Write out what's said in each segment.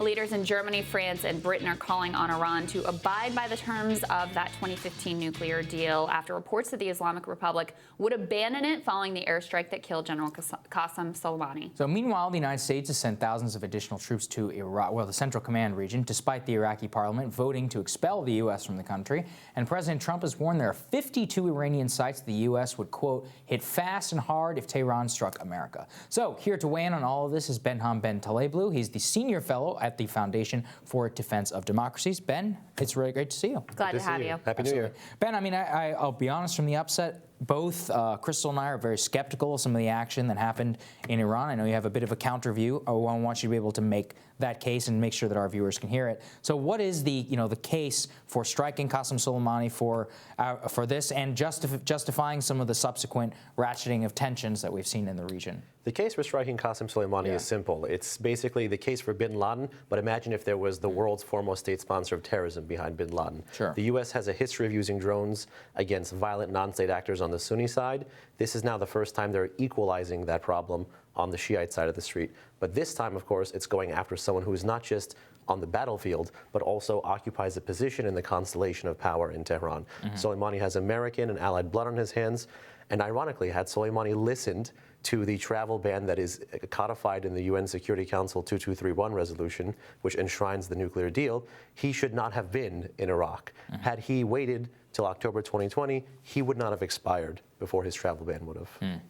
Leaders in Germany, France, and Britain are calling on Iran to abide by the terms of that 2015 nuclear deal after reports that the Islamic Republic would abandon it following the airstrike that killed General Qasem Soleimani. So meanwhile, the United States has sent thousands of additional troops to Iraq, the Central Command region, despite the Iraqi parliament voting to expel the U.S. from the country. And President Trump has warned there are 52 Iranian sites the U.S. would, quote, hit fast and hard if Tehran struck America. So here to weigh in on all of this is Behnam Taleblu. He's the senior fellow at the Foundation for Defense of Democracies. Ben, it's really great to see you. Glad to have you. Happy New Year. Ben, I mean, I'll be honest from the upset, both Krystal and I are very skeptical of some of the action that happened in Iran. I know you have a bit of a counter view. I want you to be able to make that case and make sure that our viewers can hear it. So what is the case for striking Qasem Soleimani for this and justifying some of the subsequent ratcheting of tensions that we've seen in the region? The case for striking Qasem Soleimani is simple. It's basically the case for bin Laden, but imagine if there was the world's foremost state sponsor of terrorism behind bin Laden. Sure. The U.S. has a history of using drones against violent non-state actors on the Sunni side. This is now the first time they're equalizing that problem on the Shiite side of the street. But this time, of course, it's going after someone who is not just on the battlefield, but also occupies a position in the constellation of power in Tehran. Soleimani has American and allied blood on his hands. And ironically, had Soleimani listened to the travel ban that is codified in the UN Security Council 2231 resolution, which enshrines the nuclear deal, he should not have been in Iraq. Had he waited till October 2020, he would not have expired before his travel ban would have.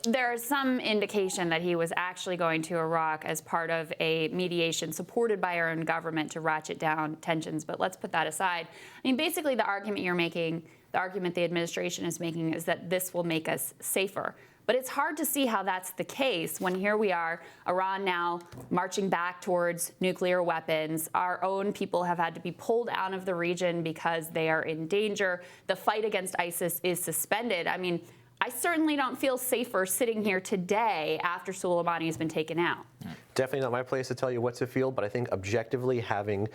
There is some indication that he was actually going to Iraq as part of a mediation supported by our own government to ratchet down tensions, but let's put that aside. I mean, basically the argument you're making, the argument the administration is making is that this will make us safer. But it's hard to see how that's the case when here we are, Iran now marching back towards nuclear weapons. Our own people have had to be pulled out of the region because they are in danger. The fight against ISIS is suspended. I mean, I certainly don't feel safer sitting here today after Soleimani has been taken out. Definitely not my place to tell you what to feel, but I think objectively having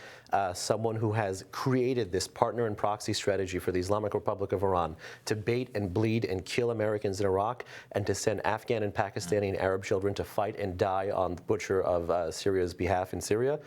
someone who has created this partner and proxy strategy for the Islamic Republic of Iran to bait and bleed and kill Americans in Iraq and to send Afghan and Pakistani and Arab children to fight and die on the butcher of Syria's behalf in Syria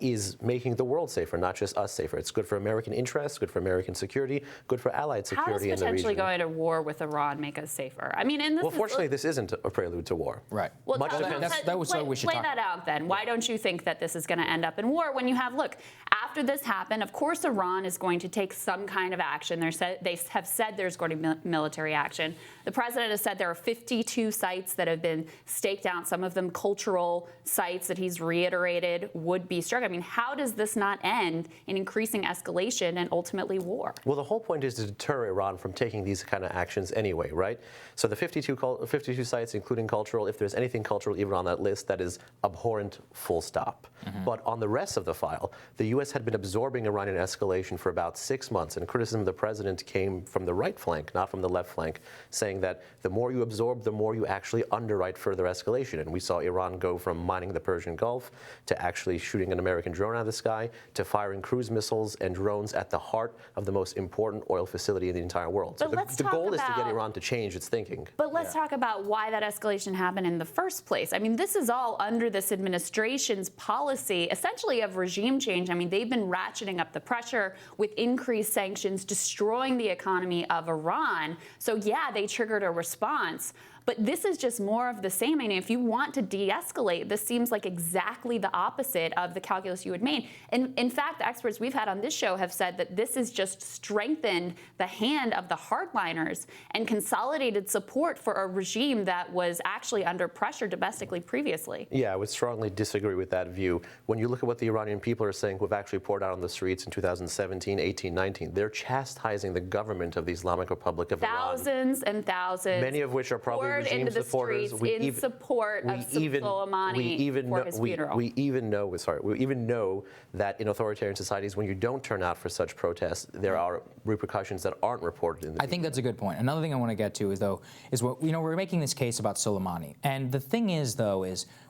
is making the world safer, not just us safer. It's good for American interests, good for American security, good for allied security in the region. How does potentially going to war with Iran make us safer? I mean, well, fortunately, this isn't a prelude to war. Right. Well, that was what we should play that out then. Why don't you think that this is going to end up in war when you have, look, after this happened, of course Iran is going to take some kind of action. They have said there's going to be military action. The president has said there are 52 sites that have been staked out, some of them cultural sites that he's reiterated would be struck. I mean, how does this not end in increasing escalation and ultimately war? Well, the whole point is to deter Iran from taking these kind of actions anyway, right? So the 52 sites, including cultural, if there's anything cultural even on that list, that is abhorrent, full stop. But on the rest of the file, the U.S. had been absorbing Iranian escalation for about 6 months, and criticism of the president came from the right flank, not from the left flank, saying that the more you absorb, the more you actually underwrite further escalation. And we saw Iran go from mining the Persian Gulf to actually shooting an American drone out of the sky to firing cruise missiles and drones at the heart of the most important oil facility in the entire world. So the goal is to get Iran to change its thinking. But let's talk about why that escalation happened in the first place. I mean, this is all under this administration's policy, essentially of regime change. I mean, they've been ratcheting up the pressure with increased sanctions, destroying the economy of Iran. So yeah, they triggered a response. But this is just more of the same. I mean, if you want to de-escalate, this seems like exactly the opposite of the calculus you had made. And in fact, the experts we've had on this show have said that this has just strengthened the hand of the hardliners and consolidated support for a regime that was actually under pressure domestically previously. Yeah, I would strongly disagree with that view. When you look at what the Iranian people are saying, who have actually poured out on the streets in 2017, 18, 19, they're chastising the government of the Islamic Republic of Iran. Thousands and thousands. Many of which are probably regime into the supporters. Streets in support of Soleimani for his funeral. We even know that in authoritarian societies, when you don't turn out for such protests, there are repercussions that aren't reported in the I think that's a good point. Another thing I want to get to is what we're making this case about Soleimani, and the thing is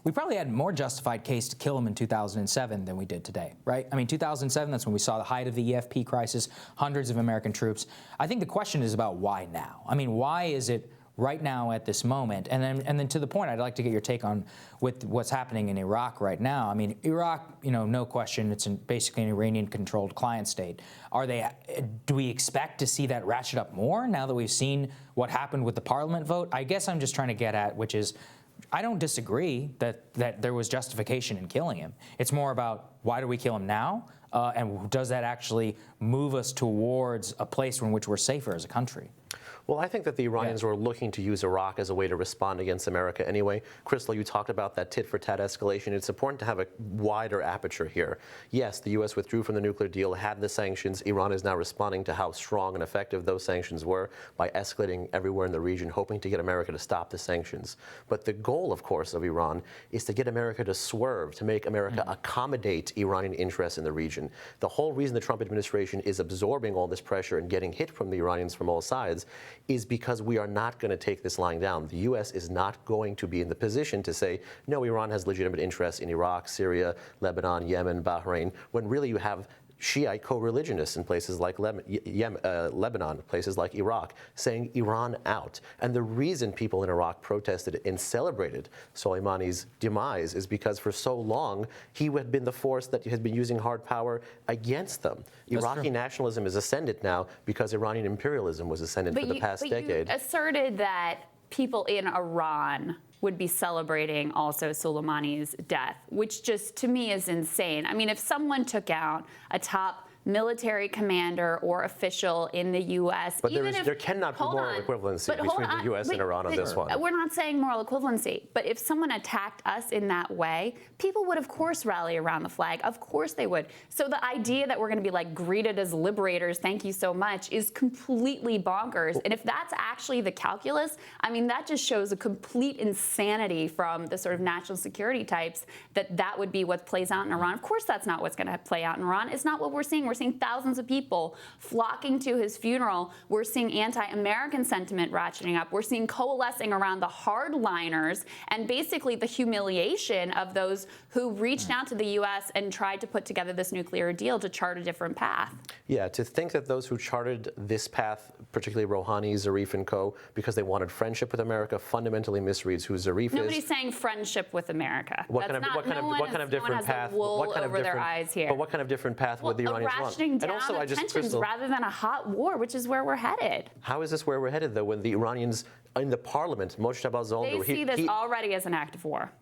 we probably had more justified case to kill him in 2007 than we did today, right? I mean, 2007, that's when we saw the height of the EFP crisis, hundreds of American troops. I think the question is about why now. I mean, why is it right now at this moment? And then to the point, I'd like to get your take on with what's happening in Iraq right now. I mean, Iraq, no question, it's basically an Iranian-controlled client state. Do we expect to see that ratchet up more now that we've seen what happened with the parliament vote? I guess I'm just trying to get at, which is, I don't disagree that there was justification in killing him. It's more about, why do we kill him now? And does that actually move us towards a place in which we're safer as a country? Well, I think that the Iranians were looking to use Iraq as a way to respond against America anyway. Krystal, you talked about that tit-for-tat escalation. It's important to have a wider aperture here. Yes, the U.S. withdrew from the nuclear deal, had the sanctions. Iran is now responding to how strong and effective those sanctions were by escalating everywhere in the region, hoping to get America to stop the sanctions. But the goal, of course, of Iran is to get America to swerve, to make America accommodate Iranian interests in the region. The whole reason the Trump administration is absorbing all this pressure and getting hit from the Iranians from all sides is because we are not going to take this lying down. The U.S. is not going to be in the position to say, no, Iran has legitimate interests in Iraq, Syria, Lebanon, Yemen, Bahrain, when really you have Shiite co-religionists in places like Lebanon, places like Iraq, saying Iran out. And the reason people in Iraq protested and celebrated Soleimani's demise is because for so long he had been the force that had been using hard power against them. Iraqi nationalism is ascendant now because Iranian imperialism was ascendant for the past decade. You asserted that people in Iran would be celebrating also Soleimani's death, which just to me is insane. I mean, if someone took out a top military commander or official in the U.S. But there cannot be moral equivalency between the U.S. and Iran on this one. We're not saying moral equivalency, but if someone attacked us in that way, people would of course rally around the flag. Of course they would. So the idea that we're going to be like greeted as liberators, thank you so much, is completely bonkers. And if that's actually the calculus, I mean, that just shows a complete insanity from the sort of national security types that would be what plays out in Iran. Of course that's not what's going to play out in Iran. It's not what we're seeing. We're seeing thousands of people flocking to his funeral. We're seeing anti-American sentiment ratcheting up. We're seeing coalescing around the hardliners and basically the humiliation of those who reached out to the U.S. and tried to put together this nuclear deal to chart a different path. Yeah, to think that those who charted this path, particularly Rouhani, Zarif, and co., because they wanted friendship with America, fundamentally misreads who Zarif is. Nobody's saying friendship with America. What kind of different path? What kind of different eyes here? But what kind of different path would the Iranians want? Ratcheting down of tensions rather than a hot war, which is where we're headed. How is this where we're headed, though, when the Iranians in the parliament, Mojtaba Zolder, they see this already as an act of war.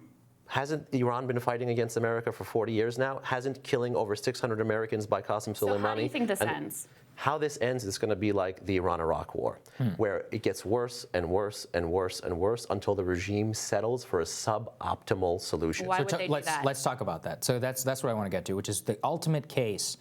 Hasn't Iran been fighting against America for 40 years now? Hasn't killing over 600 Americans by Qasem Soleimani? So how do you think this ends? How this ends is going to be like the Iran-Iraq war, where it gets worse and worse and worse and worse until the regime settles for a suboptimal solution. Why would they do that? Let's talk about that. So that's what I want to get to, which is the ultimate case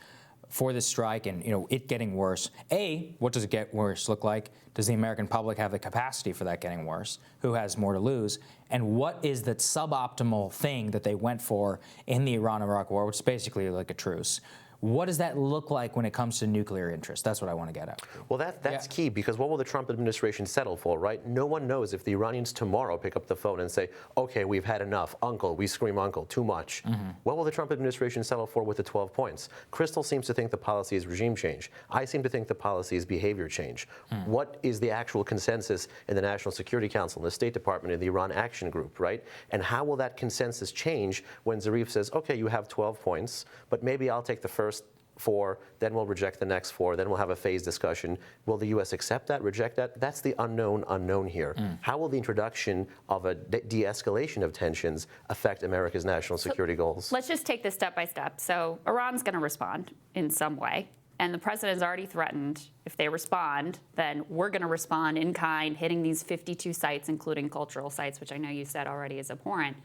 for this strike and it getting worse. A, what does it get worse look like? Does the American public have the capacity for that getting worse? Who has more to lose? And what is that suboptimal thing that they went for in the Iran-Iraq war, which is basically like a truce? What does that look like when it comes to nuclear interest? That's what I want to get at. Well, that's key, because what will the Trump administration settle for, right? No one knows if the Iranians tomorrow pick up the phone and say, okay, we've had enough. Uncle, we scream uncle, too much. What will the Trump administration settle for with the 12 points? Krystal seems to think the policy is regime change. I seem to think the policy is behavior change. What is the actual consensus in the National Security Council, in the State Department, in the Iran Action Group, right? And how will that consensus change when Zarif says, okay, you have 12 points, but maybe I'll take the first 4, then we'll reject the next 4, then we'll have a phased discussion. Will the U.S. accept that, reject that? That's the unknown here. How will the introduction of a de-escalation of tensions affect America's national security goals? Let's just take this step by step. So Iran's going to respond in some way. And the president has already threatened, if they respond, then we're going to respond in kind, hitting these 52 sites, including cultural sites, which I know you said already is abhorrent.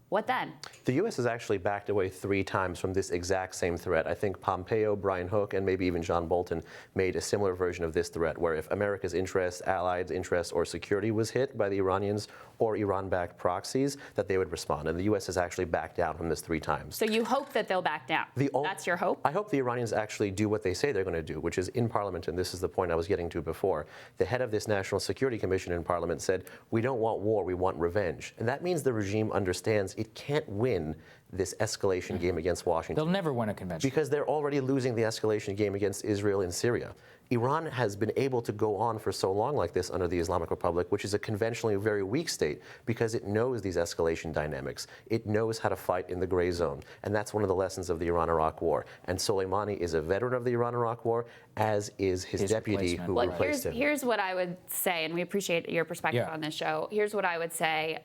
What then? The U.S. has actually backed away 3 times from this exact same threat. I think Pompeo, Brian Hook, and maybe even John Bolton made a similar version of this threat, where if America's interests, allies' interests, or security was hit by the Iranians or Iran-backed proxies, that they would respond. And the U.S. has actually backed down from this 3 times. So you hope that they'll back down? That's your hope? I hope the Iranians actually do what they say they're going to do, which is in Parliament, and this is the point I was getting to before. The head of this National Security Commission in Parliament said, we don't want war, we want revenge. And that means the regime understands it can't win this escalation game against Washington. They'll never win a convention. Because they're already losing the escalation game against Israel and Syria. Iran has been able to go on for so long like this under the Islamic Republic, which is a conventionally very weak state, because it knows these escalation dynamics. It knows how to fight in the gray zone. And that's one of the lessons of the Iran-Iraq War. And Soleimani is a veteran of the Iran-Iraq War, as is his deputy who replaced him. Here's what I would say, and we appreciate your perspective on this show. Here's what I would say.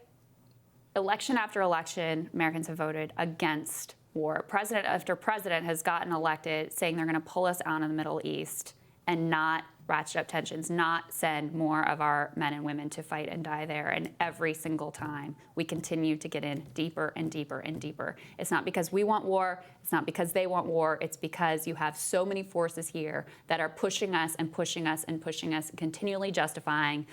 Election after election, Americans have voted against war. President after president has gotten elected saying they're going to pull us out of the Middle East and not ratchet up tensions, not send more of our men and women to fight and die there. And every single time, we continue to get in deeper and deeper and deeper. It's not because we want war. It's not because they want war. It's because you have so many forces here that are pushing us and pushing us and pushing us, continually justifying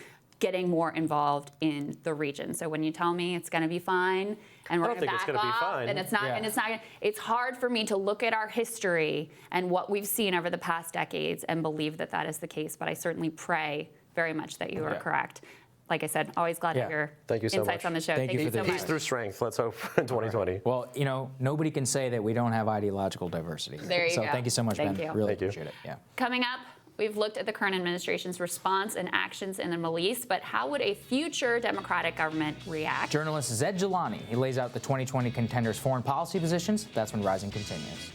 getting more involved in the region. So when you tell me it's going to be fine and we're going to back off, and it's not, and it's not, it's hard for me to look at our history and what we've seen over the past decades and believe that that is the case. But I certainly pray very much that you are correct. Like I said, always glad to hear insights on the show. Thank you so much. Peace through strength. Let's hope in 2020. Well, you know, nobody can say that we don't have ideological diversity. There you so go. Thank you so much, Ben. You. Really appreciate it. Yeah. Coming up, we've looked at the current administration's response and actions in the Middle East, but how would a future Democratic government react? Journalist Zed Jilani, he lays out the 2020 contenders' foreign policy positions. That's when Rising continues.